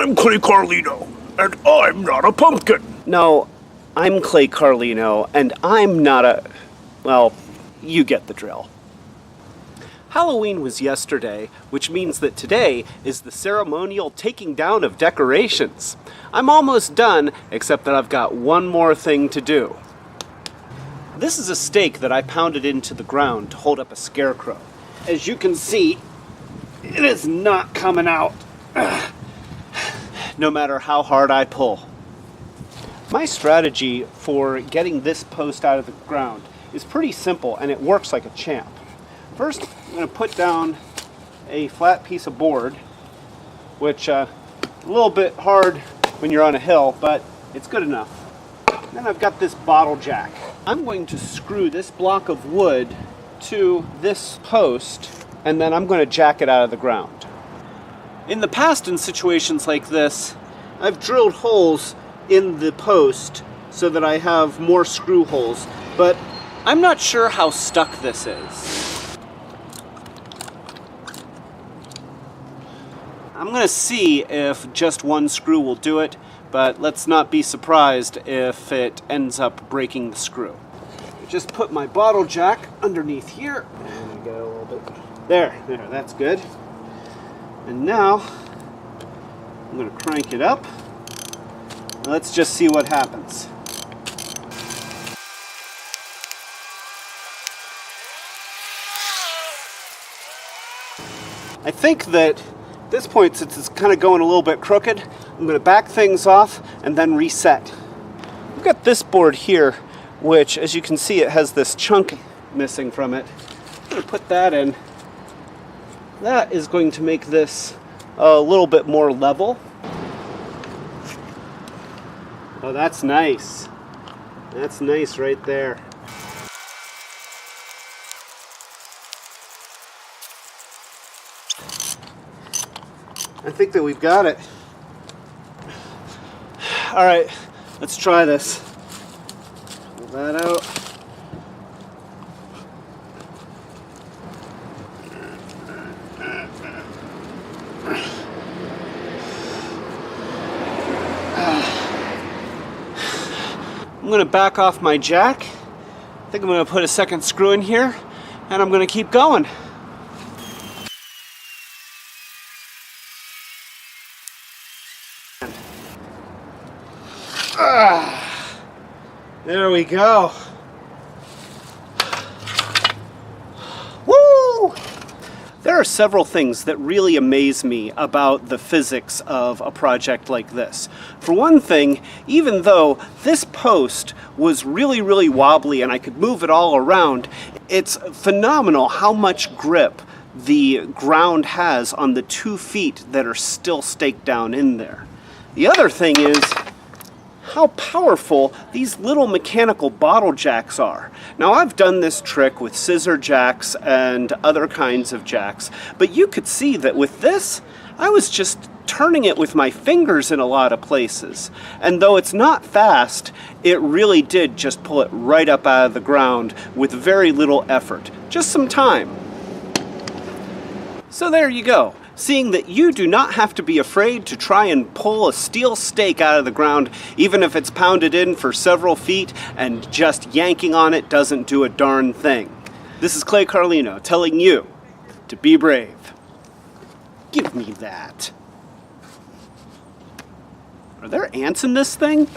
I'm Clay Carlino, and I'm not a pumpkin. No, I'm Clay Carlino, and I'm not a... well, you get the drill. Halloween was yesterday, which means that today is the ceremonial taking down of decorations. I'm almost done, except that I've got one more thing to do. This is a stake that I pounded into the ground to hold up a scarecrow. As you can see, it is not coming out, no matter how hard I pull. My strategy for getting this post out of the ground is pretty simple, and it works like a champ. First, I'm going to put down a flat piece of board, which a little bit hard when you're on a hill, but it's good enough. Then I've got this bottle jack. I'm going to screw this block of wood to this post, and then I'm going to jack it out of the ground. In the past, in situations like this, I've drilled holes in the post so that I have more screw holes, but I'm not sure how stuck this is. I'm going to see if just one screw will do it, but let's not be surprised if it ends up breaking the screw. Just put my bottle jack underneath here. And I go a little bit. There, that's good. And now I'm going to crank it up. Let's just see what happens. I think that at this point, since it's kind of going a little bit crooked, I'm going to back things off and then reset. I've got this board here, which, as you can see, it has this chunk missing from it. I'm going to put that in. That is going to make this a little bit more level. Oh, that's nice. That's nice right there. I think that we've got it. All right, let's try this. Pull that out. I'm going to back off my jack. I think I'm going to put a second screw in here, and I'm going to keep going. There we go. Woo! There are several things that really amaze me about the physics of a project like this. For one thing, even though this post was really wobbly and I could move it all around, it's phenomenal how much grip the ground has on the 2 feet that are still staked down in there. The other thing is how powerful these little mechanical bottle jacks are. Now, I've done this trick with scissor jacks and other kinds of jacks, but you could see that with this, I was just turning it with my fingers in a lot of places. And though it's not fast, it really did just pull it right up out of the ground with very little effort. Just some time. So there you go. Seeing that you do not have to be afraid to try and pull a steel stake out of the ground, even if it's pounded in for several feet, and just yanking on it doesn't do a darn thing. This is Clay Carlino telling you to be brave. Give me that. Are there ants in this thing?